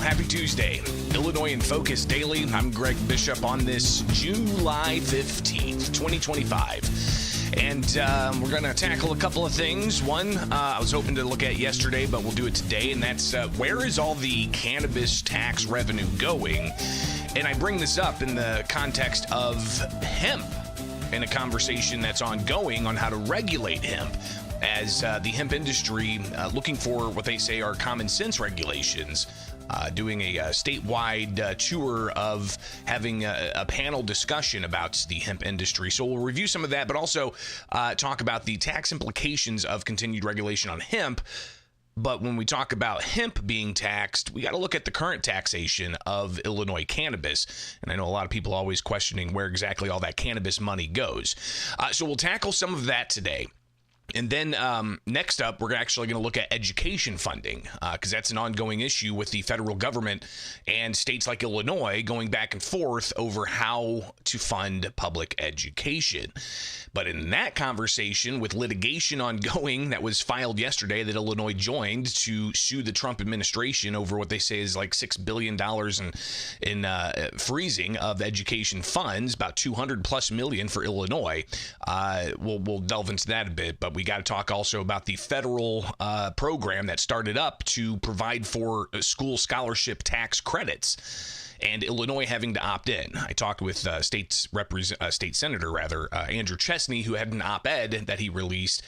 Happy Tuesday. Illinois in Focus Daily. I'm Greg Bishop on this July 15th, 2025. And we're going to tackle a couple of things. One, I was hoping to look at yesterday, but we'll do it today. And that's where is all the cannabis tax revenue going? And I bring this up in the context of hemp and a conversation that's ongoing on how to regulate hemp, as the hemp industry looking for what they say are common sense regulations. Doing a statewide tour of having a panel discussion about the hemp industry. So we'll review some of that, but also talk about the tax implications of continued regulation on hemp. But when we talk about hemp being taxed, we got to look at the current taxation of Illinois cannabis. And I know a lot of people always questioning where exactly all that cannabis money goes. So we'll tackle some of that today. And then next up, we're actually going to look at education funding, because that's an ongoing issue with the federal government and states like Illinois going back and forth over how to fund public education. But in that conversation, with litigation ongoing that was filed yesterday that Illinois joined to sue the Trump administration over what they say is like $6 billion in freezing of education funds, about $200+ million for Illinois. We'll delve into that a bit, but we got to talk also about the federal program that started up to provide for school scholarship tax credits, and Illinois having to opt in. I talked with State Senator Andrew Chesney, who had an op-ed that he released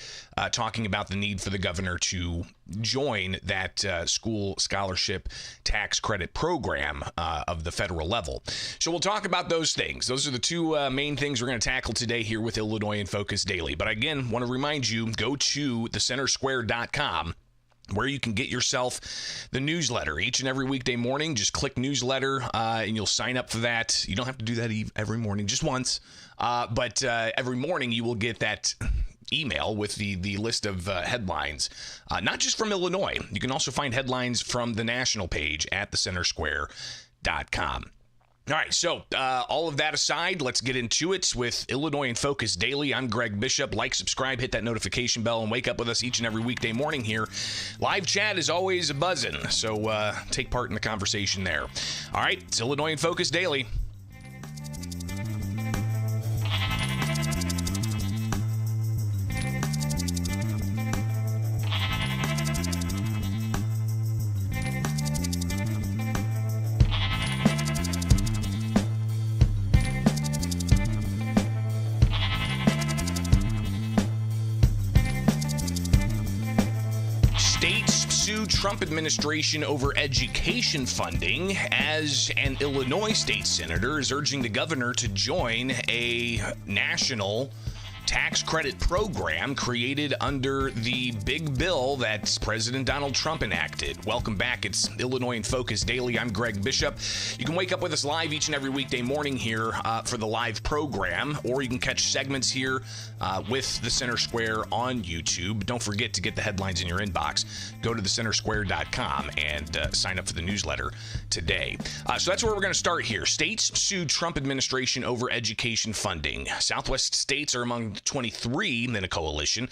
talking about the need for the governor to join that school scholarship tax credit program of the federal level. So we'll talk about those things. Those are the two main things we're going to tackle today here with Illinois in Focus Daily. But again, want to remind you, go to thecentersquare.com, where you can get yourself the newsletter each and every weekday morning. Just click newsletter and you'll sign up for that. You don't have to do that every morning, just once. But every morning you will get that email with the list of headlines, not just from Illinois. You can also find headlines from the national page at thecentersquare.com. All right, so all of that aside, let's get into it with Illinois in Focus Daily. I'm Greg Bishop. Like, subscribe, hit that notification bell, and wake up with us each and every weekday morning here. Live chat is always buzzing, so take part in the conversation there. All right, it's Illinois in Focus Daily. Trump administration over education funding, as an Illinois state senator is urging the governor to join a national tax credit program created under the big bill that President Donald Trump enacted. Welcome back. It's Illinois in Focus Daily. I'm Greg Bishop. You can wake up with us live each and every weekday morning here for the live program, or you can catch segments here with the Center Square on YouTube. Don't forget to get the headlines in your inbox. Go to thecentersquare.com and sign up for the newsletter today. So that's where we're going to start here. States sued Trump administration over education funding. Southwest states are among 23 in a coalition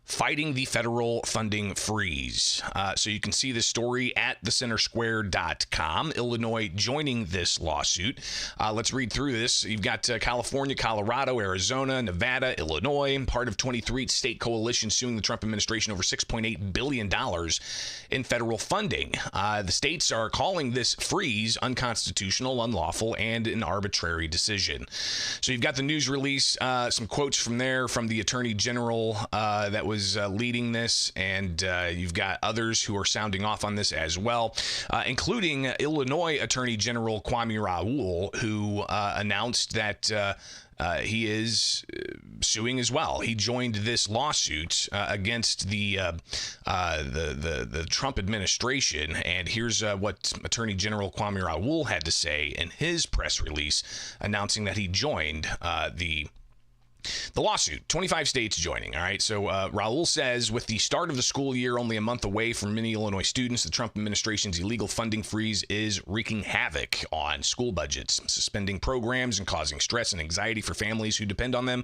fighting the federal funding freeze. So you can see this story at thecentersquare.com. Illinois joining this lawsuit. Let's read through this. You've got California, Colorado, Arizona, Nevada, Illinois, part of 23 state coalition suing the Trump administration over $6.8 billion in federal funding. The states are calling this freeze unconstitutional, unlawful, and an arbitrary decision. So you've got the news release, some quotes from there from the Attorney General that was leading this, and you've got others who are sounding off on this as well, including Illinois Attorney General Kwame Raoul, who announced that he is suing as well. He joined this lawsuit against the Trump administration, and here's what Attorney General Kwame Raoul had to say in his press release announcing that he joined the lawsuit. 25 states joining. All right. So Raoul says, with the start of the school year only a month away from many Illinois students, the Trump administration's illegal funding freeze is wreaking havoc on school budgets, suspending programs and causing stress and anxiety for families who depend on them.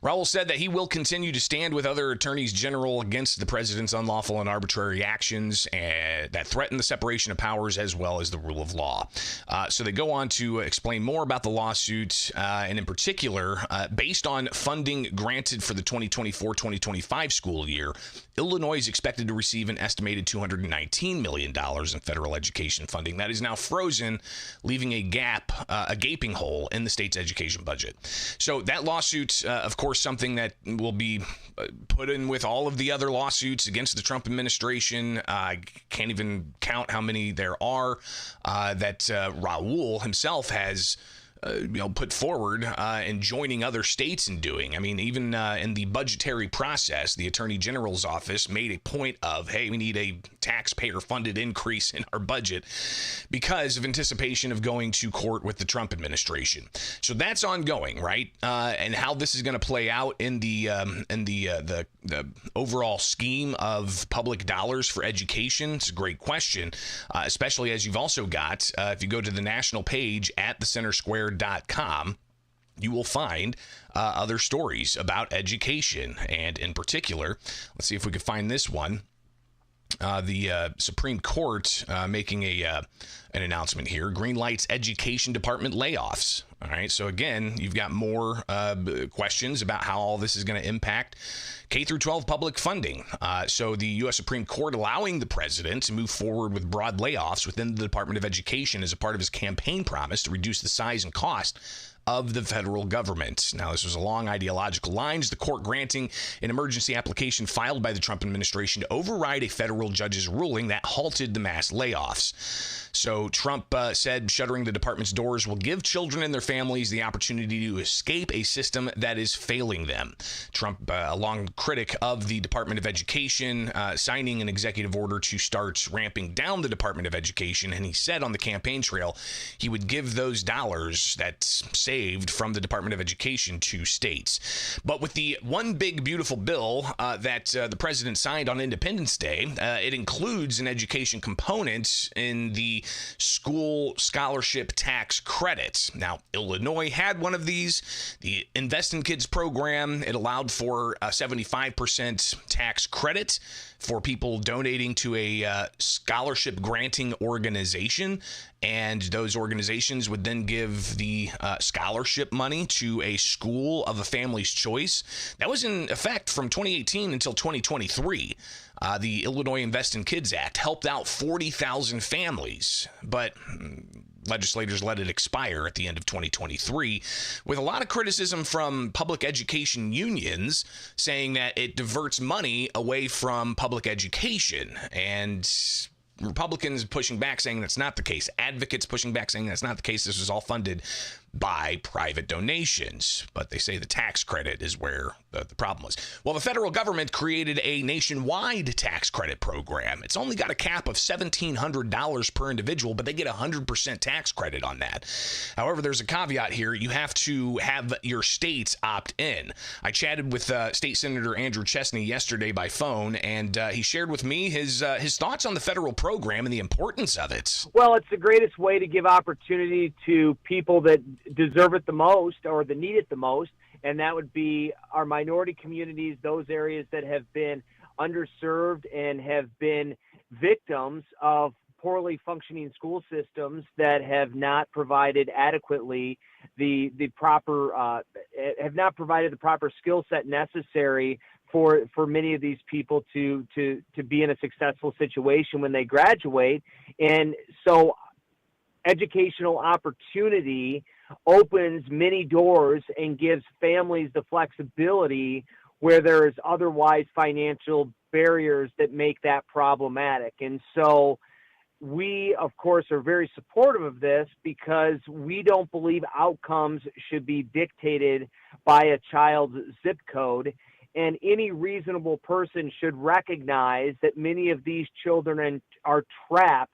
Raoul said that he will continue to stand with other attorneys general against the president's unlawful and arbitrary actions that threaten the separation of powers as well as the rule of law. So they go on to explain more about the lawsuit, and in particular, based on funding granted for the 2024-2025 school year, Illinois is expected to receive an estimated $219 million in federal education funding. That is now frozen, leaving a gaping hole in the state's education budget. So that lawsuit, of course, something that will be put in with all of the other lawsuits against the Trump administration. I can't even count how many there are that Raoul himself has put forward and joining other states in doing. I mean, even in the budgetary process, the Attorney General's office made a point of, hey, we need a taxpayer-funded increase in our budget because of anticipation of going to court with the Trump administration. So that's ongoing, right? And how this is going to play out in the overall scheme of public dollars for education, it's a great question, especially as you've also got, if you go to the national page at thecentersquare.com, you will find other stories about education, and in particular, let's see if we could find this one. The Supreme Court making an announcement here. Green lights education department layoffs. All right. So again, you've got more questions about how all this is going to impact K through 12 public funding. So the U.S. Supreme Court allowing the president to move forward with broad layoffs within the Department of Education as a part of his campaign promise to reduce the size and cost of the federal government. Now, this was along ideological lines, the court granting an emergency application filed by the Trump administration to override a federal judge's ruling that halted the mass layoffs. So Trump said shuttering the department's doors will give children and their families the opportunity to escape a system that is failing them. Trump, a long critic of the Department of Education, signing an executive order to start ramping down the Department of Education, and he said on the campaign trail he would give those dollars that's saved from the Department of Education to states. But with the one big beautiful bill that the president signed on Independence Day, it includes an education component in the school scholarship tax credits. Now, Illinois had one of these, the Invest in Kids program. It allowed for a 75% tax credit for people donating to a scholarship granting organization, and those organizations would then give the scholarship money to a school of a family's choice. That was in effect from 2018 until 2023. The Illinois Invest in Kids Act helped out 40,000 families, but legislators let it expire at the end of 2023, with a lot of criticism from public education unions saying that it diverts money away from public education, and Republicans pushing back saying that's not the case. Advocates pushing back saying that's not the case. This was all funded by private donations, but they say the tax credit is where the problem was. Well, the federal government created a nationwide tax credit program. It's only got a cap of $1,700 per individual, but they get 100% tax credit on that. However, there's a caveat here. You have to have your states opt in. I chatted with State Senator Andrew Chesney yesterday by phone, and he shared with me his thoughts on the federal program and the importance of it. Well, it's the greatest way to give opportunity to people that deserve it the most or that need it the most. and that would be our minority communities, those areas that have been underserved and have been victims of poorly functioning school systems that have not provided adequately the proper have not provided the proper skill set necessary for many of these people to be in a successful situation when they graduate. And so educational opportunity opens many doors and gives families the flexibility where there is otherwise financial barriers that make that problematic. And so we, of course, are very supportive of this because we don't believe outcomes should be dictated by a child's zip code. And any reasonable person should recognize that many of these children are trapped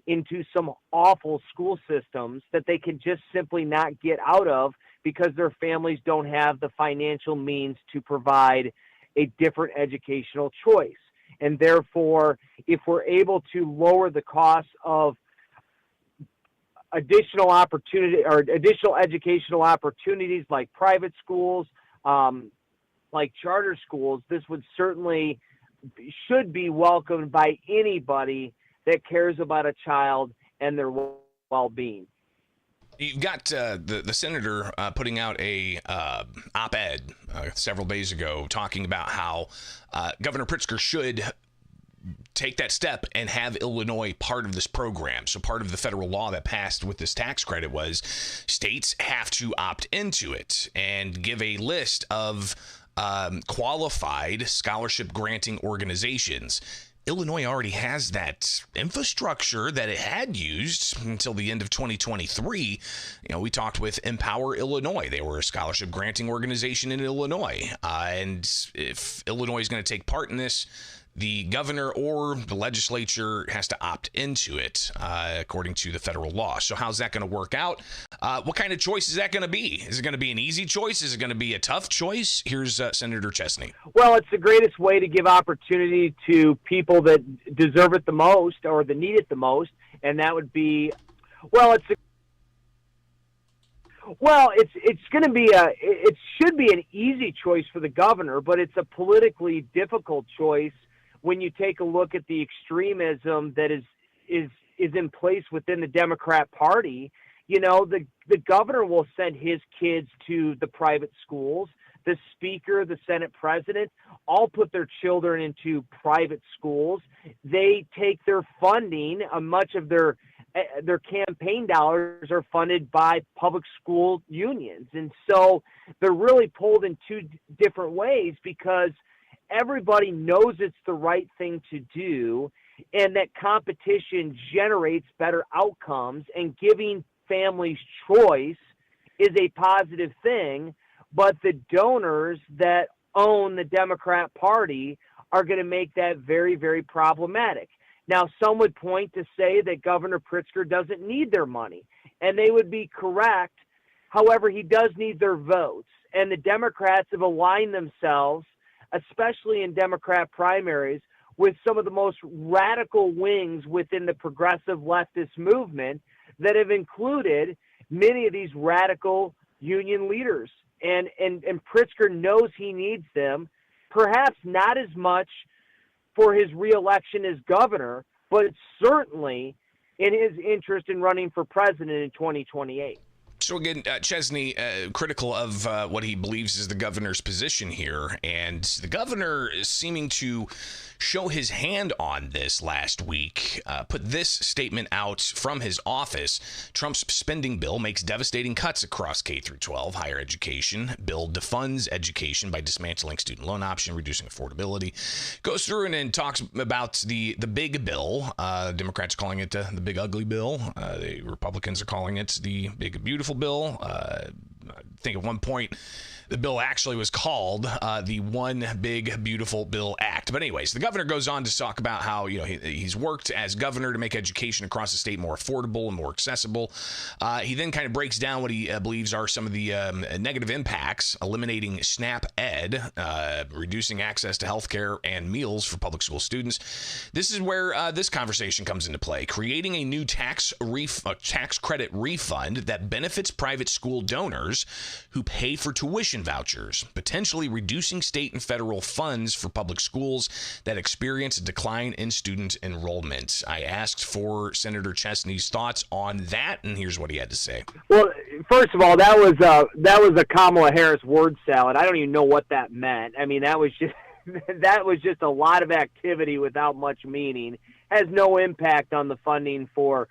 into some awful school systems that they can just simply not get out of because their families don't have the financial means to provide a different educational choice. And therefore, if we're able to lower the cost of additional opportunity or additional educational opportunities like private schools, like charter schools, this would certainly should be welcomed by anybody that cares about a child and their well-being. You've got the senator putting out a op-ed several days ago talking about how Governor Pritzker should take that step and have Illinois part of this program. So part of the federal law that passed with this tax credit was states have to opt into it and give a list of qualified scholarship granting organizations. Illinois already has that infrastructure that it had used until the end of 2023. You know, we talked with Empower Illinois. They were a scholarship granting organization in Illinois. And if Illinois is going to take part in this, the governor or the legislature has to opt into it, according to the federal law. So how's that going to work out? What kind of choice is that going to be? Is it going to be an easy choice? Is it going to be a tough choice? Here's Senator Chesney. Well, it's the greatest way to give opportunity to people that deserve it the most or that need it the most, and that would be, it's going to be it should be an easy choice for the governor, but it's a politically difficult choice when you take a look at the extremism that is in place within the Democrat Party. You know, the governor will send his kids to the private schools. The speaker, the Senate president, all put their children into private schools. They take their funding, much of their campaign dollars are funded by public school unions. And so they're really pulled in two different ways because everybody knows it's the right thing to do and that competition generates better outcomes, and giving families choice is a positive thing. But the donors that own the Democrat Party are going to make that very, very problematic. Now, some would point to say that Governor Pritzker doesn't need their money, and they would be correct. However, he does need their votes, and the Democrats have aligned themselves, especially in Democrat primaries, with some of the most radical wings within the progressive leftist movement that have included many of these radical union leaders. And Pritzker knows he needs them, perhaps not as much for his reelection as governor, but it's certainly in his interest in running for president in 2028. So again, Chesney, critical of what he believes is the governor's position here, and the governor is seeming to show his hand on this last week, put this statement out from his office. Trump's spending bill makes devastating cuts across K through 12 higher education. Bill defunds education by dismantling student loan option, reducing affordability. Goes through and then talks about the big bill. Democrats calling it the big ugly bill. The Republicans are calling it the big beautiful bill. I think at one point the bill actually was called the One Big Beautiful Bill Act. But anyways, the governor goes on to talk about how he's worked as governor to make education across the state more affordable and more accessible. He then kind of breaks down what he believes are some of the negative impacts: eliminating SNAP Ed, reducing access to health care and meals for public school students. This is where this conversation comes into play: creating a new tax credit refund that benefits private school donors who pay for tuition education vouchers, potentially reducing state and federal funds for public schools that experience a decline in student enrollment. I asked for Senator Chesney's thoughts on that, and here's what he had to say. Well, first of all, that was a Kamala Harris word salad. I don't even know what that meant. I mean, that was just a lot of activity without much meaning. Has no impact on the funding for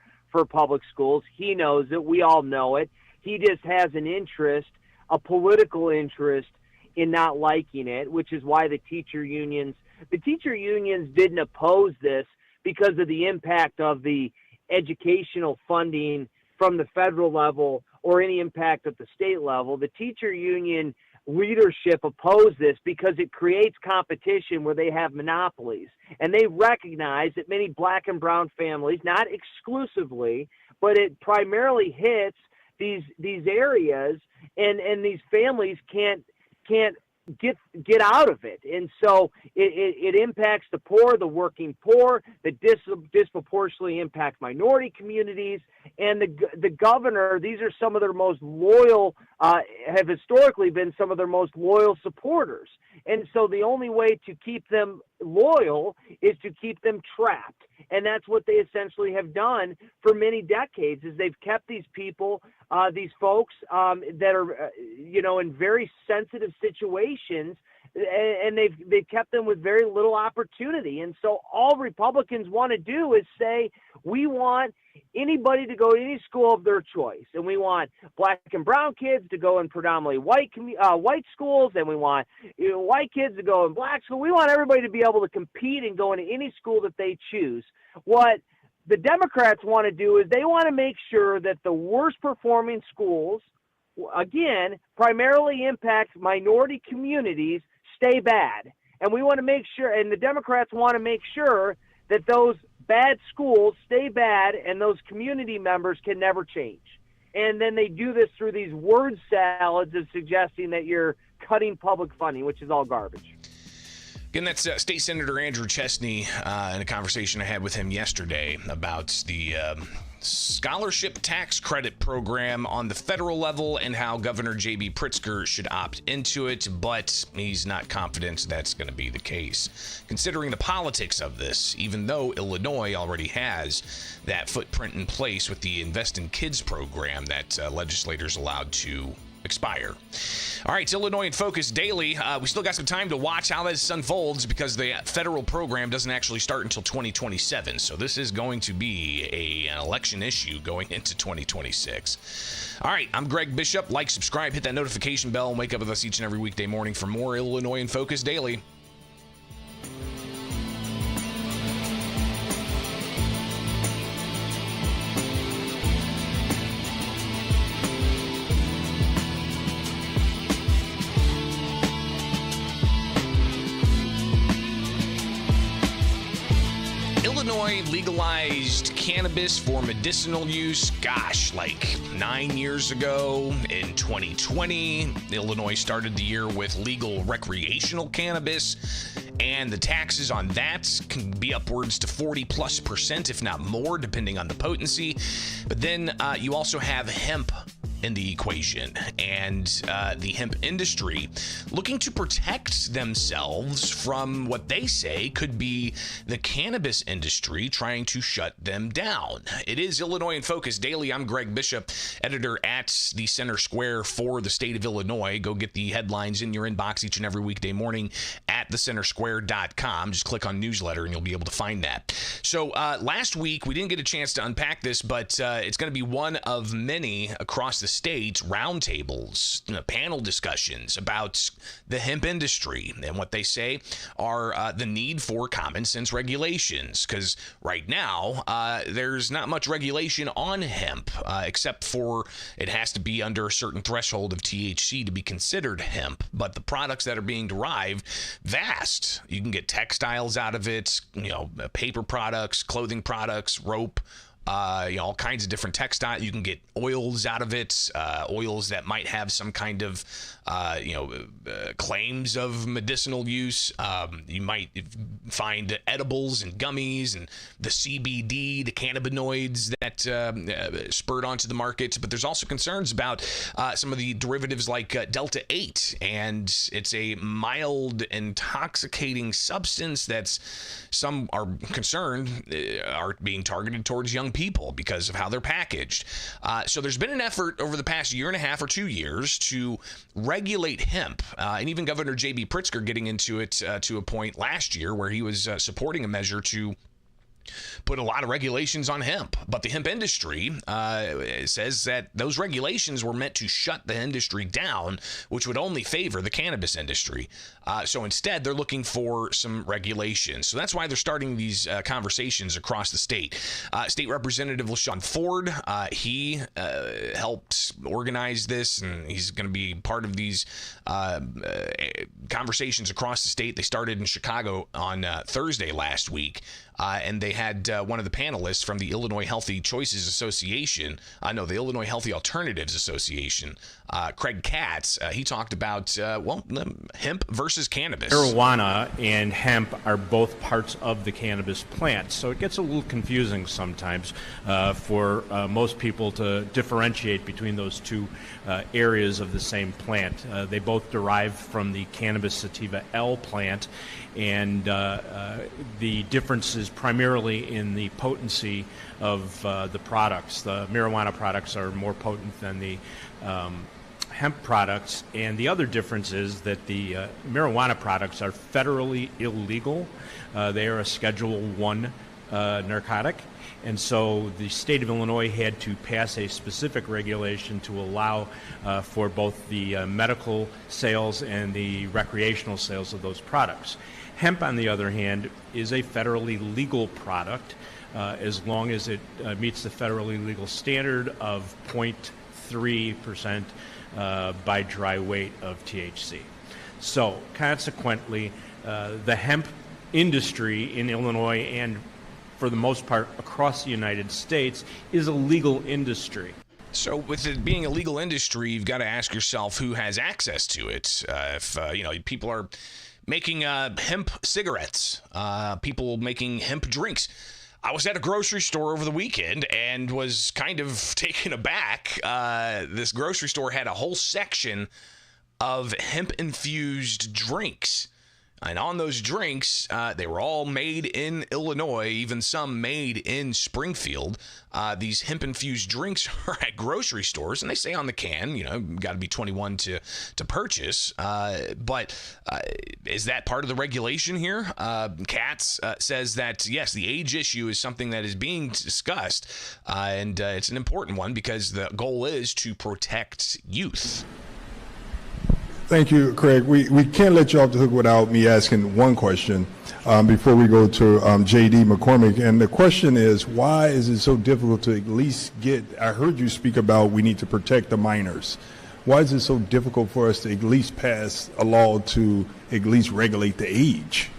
public schools. He knows it. We all know it. He just has an interest, a political interest, in not liking it, which is why the teacher unions didn't oppose this because of the impact of the educational funding from the federal level or any impact at the state level. The teacher union leadership opposed this because it creates competition where they have monopolies. And they recognize that many black and brown families, not exclusively, but it primarily hits these areas, and these families can't get out of it. And so it impacts the poor, the working poor, that disproportionately impact minority communities. And the governor, these are some of their most loyal, have historically been some of their most loyal supporters. And so the only way to keep them loyal is to keep them trapped. And that's what they essentially have done for many decades, is they've kept these people, these folks that are, in very sensitive situations, and they've kept them with very little opportunity. And so all Republicans want to do is say, we want anybody to go to any school of their choice, and we want black and brown kids to go in predominantly white schools, and we want white kids to go in black schools. We want everybody to be able to compete and go into any school that they choose. What the Democrats want to do is they want to make sure that the worst performing schools, again, primarily impact minority communities, stay bad. And we want to make sure, and the Democrats want to make sure that those bad schools stay bad and those community members can never change. And then they do this through these word salads of suggesting that you're cutting public funding, which is all garbage. Again, that's State Senator Andrew Chesney in a conversation I had with him yesterday about the scholarship tax credit program on the federal level and how Governor J.B. Pritzker should opt into it, but he's not confident that's going to be the case. Considering the politics of this, even though Illinois already has that footprint in place with the Invest in Kids program that legislators allowed to expire. All right, it's Illinois in Focus Daily. We still got some time to watch how this unfolds because the federal program doesn't actually start until 2027. So this is going to be an election issue going into 2026. All right, I'm Greg Bishop. Like, subscribe, hit that notification bell, and wake up with us each and every weekday morning for more Illinois in Focus Daily. Illinois legalized cannabis for medicinal use, like 9 years ago. In 2020, Illinois started the year with legal recreational cannabis, and the taxes on that can be upwards to 40+%, if not more, depending on the potency. But then you also have hemp in the equation, and the hemp industry looking to protect themselves from what they say could be the cannabis industry trying to shut them down. It is Illinois in Focus Daily. I'm Greg Bishop, editor at the Center Square for the state of Illinois. Go get the headlines in your inbox each and every weekday morning at thecentersquare.com. Just click on newsletter and you'll be able to find that. So last week we didn't get a chance to unpack this, but it's going to be one of many across the state roundtables, panel discussions about the hemp industry and what they say are the need for common sense regulations. Because right now, there's not much regulation on hemp, except for it has to be under a certain threshold of THC to be considered hemp. But the products that are being derived, vast. You can get textiles out of it, paper products, clothing products, rope, all kinds of different textile. You can get oils out of it, oils that might have some kind of, claims of medicinal use. You might find edibles and gummies and the CBD, the cannabinoids that spurred onto the market. But there's also concerns about some of the derivatives like Delta 8, and it's a mild intoxicating substance that's, some are concerned, are being targeted towards young people because of how they're packaged. So there's been an effort over the past year and a half or 2 years to regulate hemp, and even Governor J.B. Pritzker getting into it to a point last year where he was supporting a measure to put a lot of regulations on hemp. But the hemp industry says that those regulations were meant to shut the industry down, which would only favor the cannabis industry. So instead, they're looking for some regulations. So that's why they're starting these conversations across the state. State Representative LaShawn Ford, he helped organize this, and he's going to be part of these conversations across the state. They started in Chicago on Thursday last week. And they had one of the panelists from the Illinois Healthy Choices Association, the Illinois Healthy Alternatives Association, Craig Katz. He talked about, hemp versus cannabis. Marijuana and hemp are both parts of the cannabis plant, so it gets a little confusing sometimes for most people to differentiate between those two areas of the same plant. They both derive from the cannabis sativa L plant, and the difference is primarily in the potency of the products. The marijuana products are more potent than the hemp products, and the other difference is that the marijuana products are federally illegal. They are a Schedule I narcotic, and so the state of Illinois had to pass a specific regulation to allow for both the medical sales and the recreational sales of those products. Hemp, on the other hand, is a federally legal product as long as it meets the federally legal standard of 0.3% by dry weight of THC. So consequently, the hemp industry in Illinois and for the most part across the United States is a legal industry. So with it being a legal industry, you've got to ask yourself who has access to it. If people are making hemp cigarettes, people making hemp drinks. I was at a grocery store over the weekend and was kind of taken aback. This grocery store had a whole section of hemp-infused drinks. And on those drinks, they were all made in Illinois, even some made in Springfield. These hemp-infused drinks are at grocery stores, and they say on the can, got to be 21 to purchase. But is that part of the regulation here? Katz says that, yes, the age issue is something that is being discussed, and it's an important one because the goal is to protect youth. Thank you, Craig. We can't let you off the hook without me asking one question before we go to J.D. McCormick. And the question is, why is it so difficult to at least I heard you speak about we need to protect the minors. Why is it so difficult for us to at least pass a law to at least regulate the age?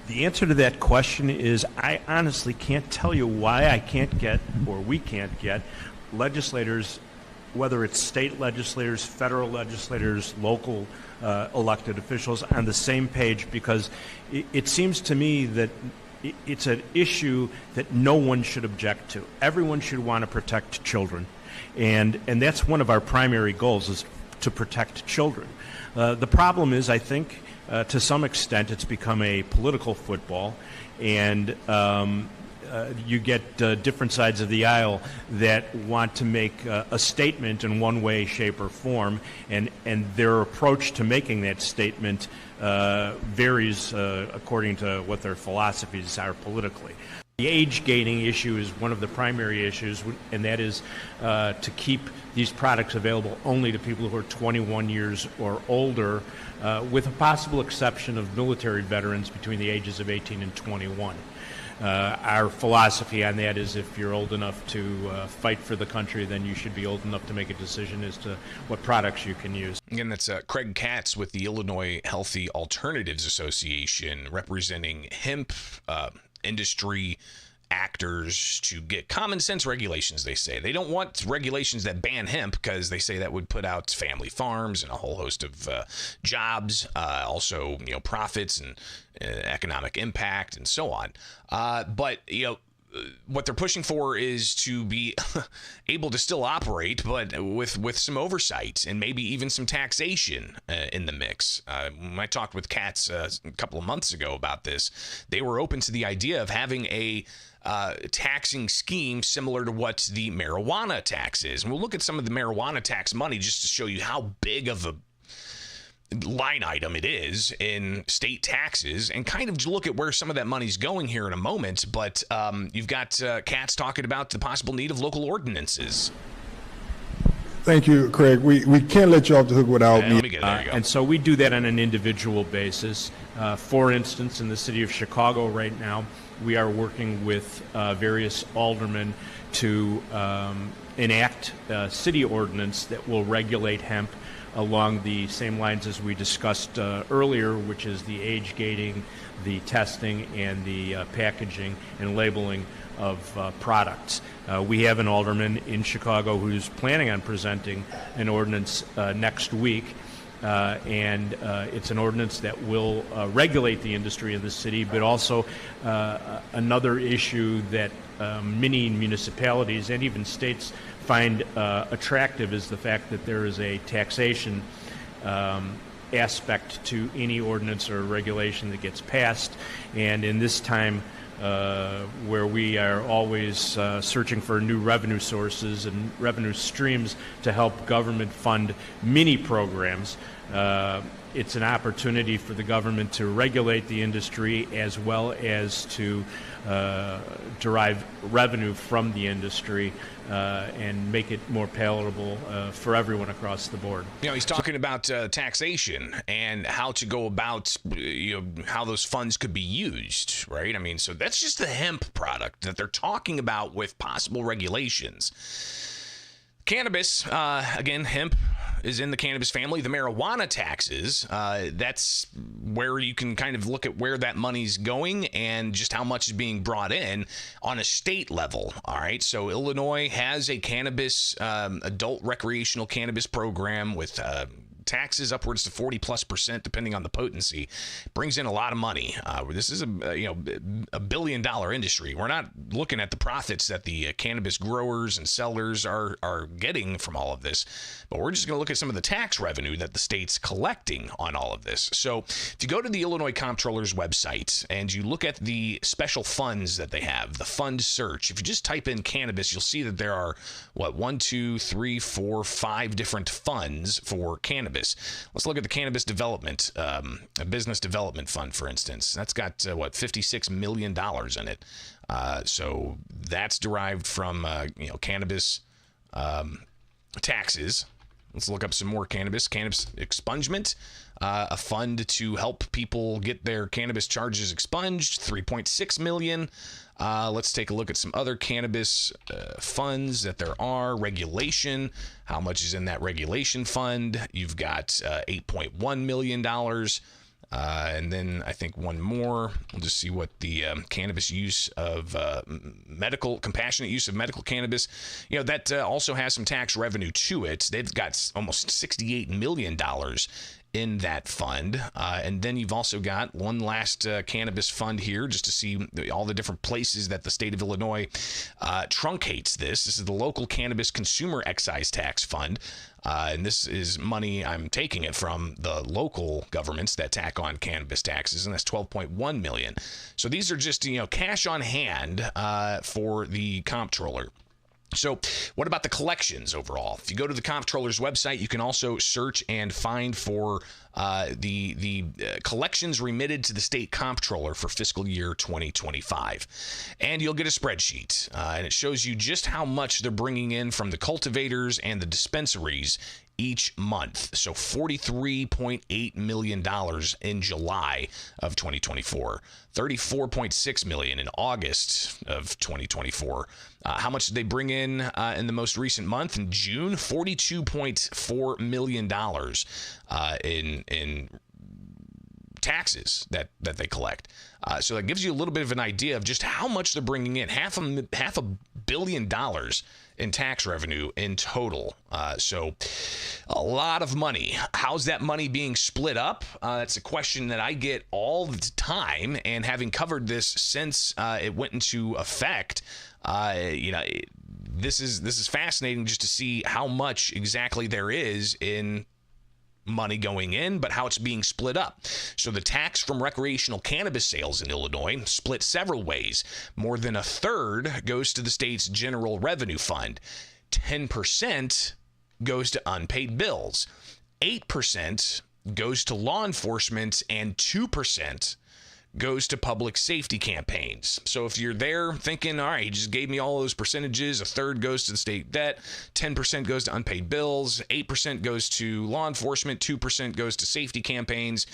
The answer to that question is I honestly can't tell you why I can't get, or we can't get, legislators, whether it's state legislators, federal legislators, local elected officials, on the same page, because it seems to me that it's an issue that no one should object to. Everyone should want to protect children, and that's one of our primary goals, is to protect children. The problem is, I think, to some extent, it's become a political football, and you get different sides of the aisle that want to make a statement in one way, shape, or form, and their approach to making that statement varies according to what their philosophies are politically. The age gating issue is one of the primary issues, and that is to keep these products available only to people who are 21 years or older, with a possible exception of military veterans between the ages of 18 and 21. Our philosophy on that is if you're old enough to fight for the country, then you should be old enough to make a decision as to what products you can use. Again, that's Craig Katz with the Illinois Healthy Alternatives Association, representing hemp industry actors to get common sense regulations, they say. They don't want regulations that ban hemp because they say that would put out family farms and a whole host of jobs, also, profits and economic impact and so on. But what they're pushing for is to be able to still operate, but with some oversight and maybe even some taxation in the mix. When I talked with Katz a couple of months ago about this, they were open to the idea of having a taxing scheme similar to what the marijuana tax is. And we'll look at some of the marijuana tax money just to show you how big of a line item it is in state taxes, and kind of look at where some of that money's going here in a moment. But you've got Katz talking about the possible need of local ordinances. Thank you, Craig. We can't let you off the hook without me. Let me get it. There you go. And so we do that on an individual basis. For instance, in the city of Chicago right now, we are working with various aldermen to enact a city ordinance that will regulate hemp along the same lines as we discussed earlier, which is the age gating, the testing, and the packaging and labeling of products. We have an alderman in Chicago who's planning on presenting an ordinance next week, and it's an ordinance that will regulate the industry in the city, but also another issue that many municipalities and even states find attractive is the fact that there is a taxation aspect to any ordinance or regulation that gets passed. And in this time where we are always searching for new revenue sources and revenue streams to help government fund many programs, it's an opportunity for the government to regulate the industry as well as to derive revenue from the industry and make it more palatable for everyone across the board. He's talking about taxation and how to go about, how those funds could be used, right? I mean, so that's just the hemp product that they're talking about with possible regulations. Cannabis, again, hemp is in the cannabis family. The marijuana taxes, that's where you can kind of look at where that money's going and just how much is being brought in on a state level. All right, so Illinois has a cannabis, adult recreational cannabis program with taxes upwards to 40+% depending on the potency. Brings in a lot of money. This is a $1 billion industry. We're not looking at the profits that the cannabis growers and sellers are getting from all of this, but we're just going to look at some of the tax revenue that the state's collecting on all of this. So if you go to the Illinois Comptroller's website and you look at the special funds that they have, the fund search, if you just type in cannabis, you'll see that there are 5 different funds for cannabis. Let's look at the Cannabis Development, Business Development Fund, for instance. That's got, $56 million in it. So that's derived from, cannabis taxes. Let's look up some more cannabis. Cannabis expungement, a fund to help people get their cannabis charges expunged, $3.6 million. Let's take a look at some other cannabis funds that there are. Regulation, how much is in that regulation fund? You've got $8.1 million. And then I think one more. We'll just see what the cannabis use of compassionate use of medical cannabis. That also has some tax revenue to it. They've got almost $68 million in that fund. And then you've also got one last cannabis fund here just to see all the different places that the state of Illinois truncates this. This is the local cannabis consumer excise tax fund. And this is money, I'm taking it from the local governments that tack on cannabis taxes, and that's $12.1 million. So these are just, cash on hand for the comptroller. So what about the collections overall? If you go to the comptroller's website, you can also search and find for the collections remitted to the state comptroller for fiscal year 2025. And you'll get a spreadsheet, and it shows you just how much they're bringing in from the cultivators and the dispensaries each month. So $43.8 million in July of 2024, $34.6 million in August of 2024. How much did they bring in the most recent month in June? $42.4 million in taxes that they collect. So that gives you a little bit of an idea of just how much they're bringing in. Half a billion dollars in tax revenue in total. So a lot of money. How's that money being split up? That's a question that I get all the time. And having covered this since it went into effect, this is fascinating just to see how much exactly there is in money going in, but how it's being split up. So the tax from recreational cannabis sales in Illinois split several ways. More than a third goes to the state's general revenue fund. 10% goes to unpaid bills. 8% goes to law enforcement, and 2% goes to public safety campaigns. So if you're there thinking, all right, he just gave me all those percentages, a third goes to the state debt, 10% goes to unpaid bills, 8% goes to law enforcement, 2% goes to safety campaigns,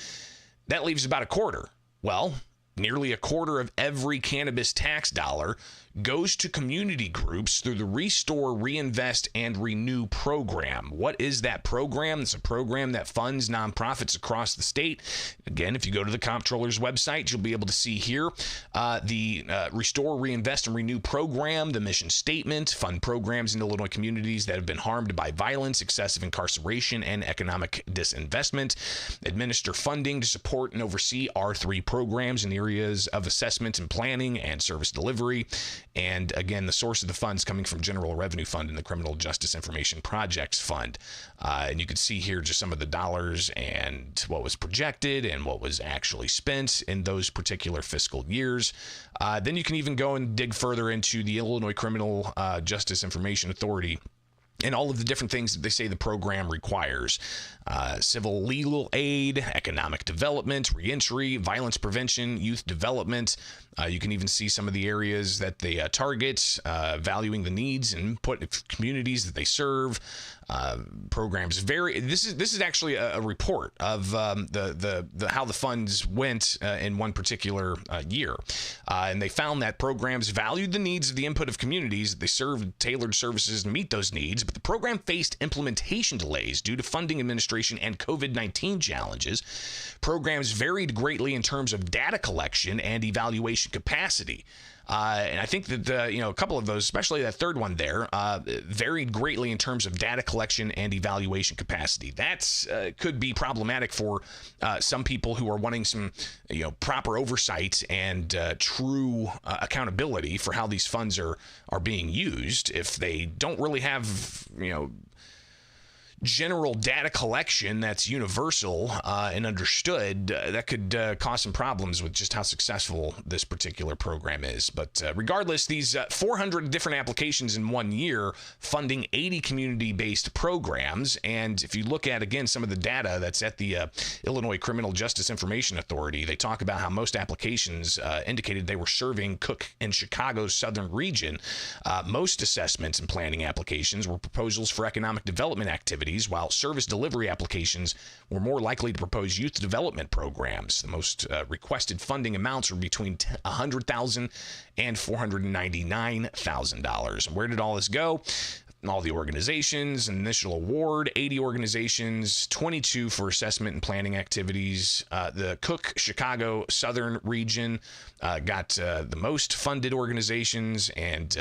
that leaves about a quarter. Well, nearly a quarter of every cannabis tax dollar goes to community groups through the Restore, Reinvest, and Renew program. What is that program? It's a program that funds nonprofits across the state. Again, if you go to the comptroller's website, you'll be able to see here the Restore, Reinvest, and Renew program, the mission statement: fund programs in Illinois communities that have been harmed by violence, excessive incarceration, and economic disinvestment. Administer funding to support and oversee R3 programs in the areas of assessment and planning and service delivery. And again, the source of the funds coming from General Revenue Fund and the Criminal Justice Information Projects Fund. And you can see here just some of the dollars and what was projected and what was actually spent in those particular fiscal years. Then you can even go and dig further into the Illinois Criminal Justice Information Authority and all of the different things that they say the program requires. Civil legal aid, economic development, reentry, violence prevention, youth development. You can even see some of the areas that they target, valuing the needs and input of communities that they serve. Programs vary. This is actually a report of the how the funds went in one particular year, and they found that programs valued the needs of the input of communities. They served tailored services to meet those needs, but the program faced implementation delays due to funding administration and COVID-19 challenges. Programs varied greatly in terms of data collection and evaluation capacity. And I think that a couple of those, especially that third one there, varied greatly in terms of data collection and evaluation capacity. That's could be problematic for some people who are wanting some proper oversight and true accountability for how these funds are being used. If they don't really have general data collection that's universal and understood, that could cause some problems with just how successful this particular program is. But regardless, these 400 different applications in 1 year funding 80 community-based programs. And if you look at, again, some of the data that's at the Illinois Criminal Justice Information Authority, they talk about how most applications indicated they were serving Cook and Chicago's southern region. Most assessments and planning applications were proposals for economic development activities, while service delivery applications were more likely to propose youth development programs. The most requested funding amounts were between $100,000 and $499,000. Where did all this go? All the organizations, initial award, 80 organizations, 22 for assessment and planning activities. The Cook, Chicago, Southern region got the most funded organizations, and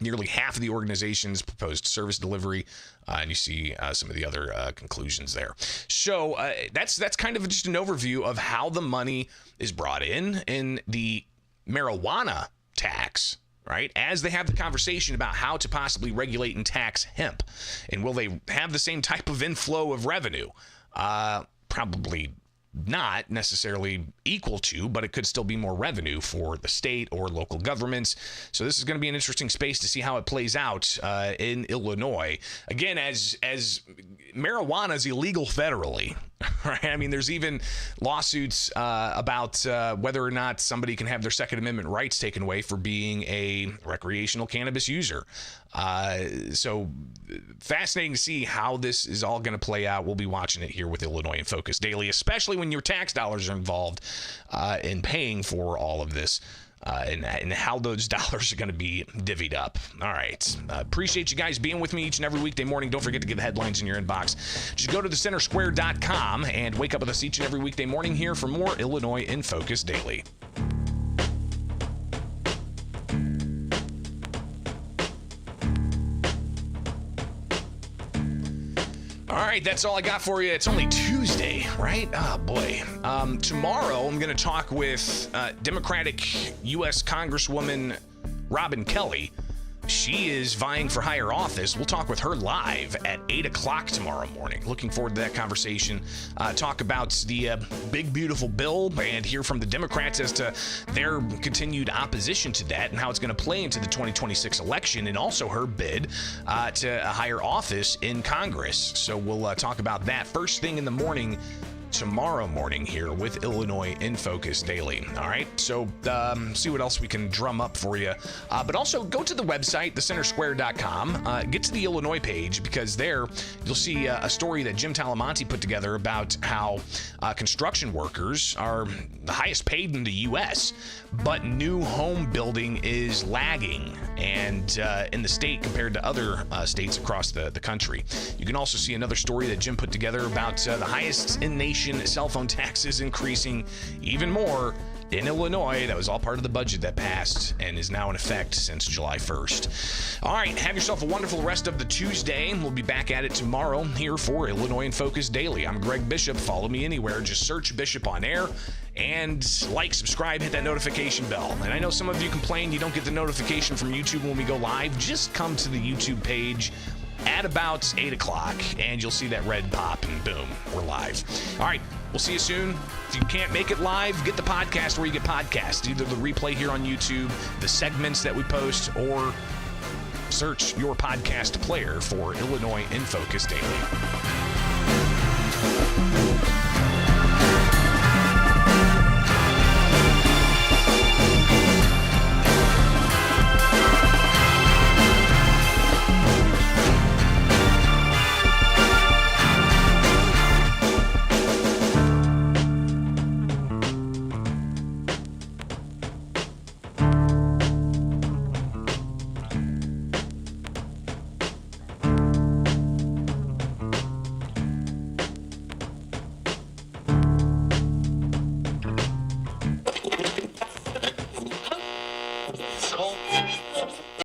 nearly half of the organizations proposed service delivery, and you see some of the other conclusions there. So that's kind of just an overview of how the money is brought in the marijuana tax, right? As they have the conversation about how to possibly regulate and tax hemp, and will they have the same type of inflow of revenue? Probably not necessarily equal to, but it could still be more revenue for the state or local governments. So this is going to be an interesting space to see how it plays out in Illinois. Again, as marijuana is illegal federally, right? I mean, there's even lawsuits about whether or not somebody can have their Second Amendment rights taken away for being a recreational cannabis user. So fascinating to see how this is all going to play out. We'll be watching it here with Illinois in Focus Daily, especially when your tax dollars are involved in paying for all of this. and how those dollars are going to be divvied up. All right. Appreciate you guys being with me each and every weekday morning. Don't forget to get the headlines in your inbox. Just go to thecentersquare.com and wake up with us each and every weekday morning here for more Illinois in Focus Daily. All right, that's all I got for you. It's only Tuesday, right? Oh, boy. Tomorrow, I'm going to talk with Democratic U.S. Congresswoman Robin Kelly. She is vying for higher office. We'll talk with her live at 8 o'clock tomorrow morning. Looking forward to that conversation. Talk about the big, beautiful bill and hear from the Democrats as to their continued opposition to that and how it's going to play into the 2026 election, and also her bid to a higher office in Congress. So we'll talk about that first thing in the morning tomorrow morning here with Illinois in Focus Daily. All right, so see what else we can drum up for you. But also go to the website, thecentersquare.com. Get to the Illinois page, because there you'll see a story that Jim Talamonte put together about how construction workers are the highest paid in the U.S., but new home building is lagging and in the state compared to other states across the country. You can also see another story that Jim put together about the highest in nation cell phone taxes increasing even more in Illinois. That was all part of the budget that passed and is now in effect since July 1st. All right, have yourself a wonderful rest of the Tuesday. We'll be back at it tomorrow here for Illinois in Focus Daily. I'm Greg Bishop. Follow me anywhere. Just search Bishop on Air and like, subscribe, hit that notification bell. And I know some of you complain you don't get the notification from YouTube when we go live. Just come to the YouTube page at about 8 o'clock, and you'll see that red pop, and boom, we're live. All right, we'll see you soon. If you can't make it live, get the podcast where you get podcasts, either the replay here on YouTube, the segments that we post, or search your podcast player for Illinois in Focus Daily.